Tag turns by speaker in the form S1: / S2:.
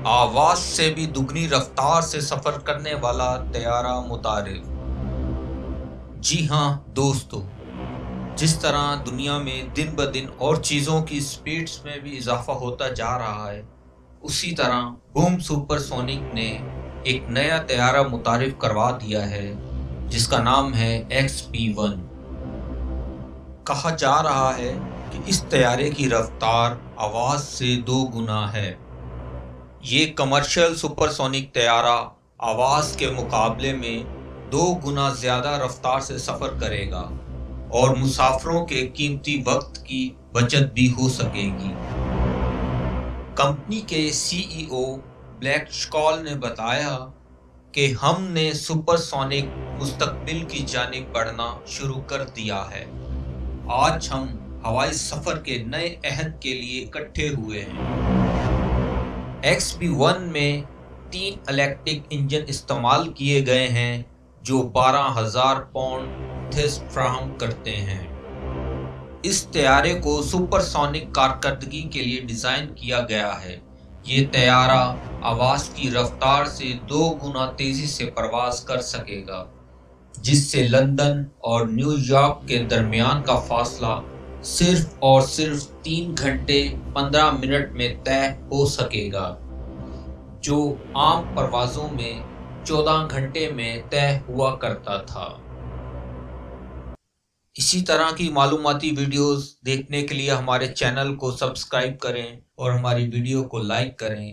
S1: آواز سے بھی دگنی رفتار سے سفر کرنے والا طیارہ متعارف۔ جی ہاں دوستو، جس طرح دنیا میں دن بدن اور چیزوں کی سپیڈز میں بھی اضافہ ہوتا جا رہا ہے، اسی طرح بوم سپر سونک نے ایک نیا طیارہ متعارف کروا دیا ہے جس کا نام ہے XP-1۔ کہا جا رہا ہے کہ اس طیارے کی رفتار آواز سے 2 گنا ہے۔ یہ کمرشل سپر سونک طیارہ آواز کے مقابلے میں 2 گنا زیادہ رفتار سے سفر کرے گا اور مسافروں کے قیمتی وقت کی بچت بھی ہو سکے گی۔ کمپنی کے CEO بلیک شکال نے بتایا کہ ہم نے سپر سونک مستقبل کی جانب بڑھنا شروع کر دیا ہے۔ آج ہم ہوائی سفر کے نئے عہد کے لیے اکٹھے ہوئے ہیں۔ XP-1 میں 3 الیکٹرک انجن استعمال کیے گئے ہیں جو 12,000 پاؤنڈ تھرسٹ فراہم کرتے ہیں۔ اس طیارے کو سپر سونک کارکردگی کے لیے ڈیزائن کیا گیا ہے۔ یہ طیارہ آواز کی رفتار سے 2 گنا تیزی سے پرواز کر سکے گا، جس سے لندن اور نیو یارک کے درمیان کا فاصلہ صرف اور صرف 3 گھنٹے 15 منٹ میں طے ہو سکے گا، جو عام پروازوں میں 14 گھنٹے میں طے ہوا کرتا تھا۔ اسی طرح کی معلوماتی ویڈیوز دیکھنے کے لیے ہمارے چینل کو سبسکرائب کریں اور ہماری ویڈیو کو لائک کریں۔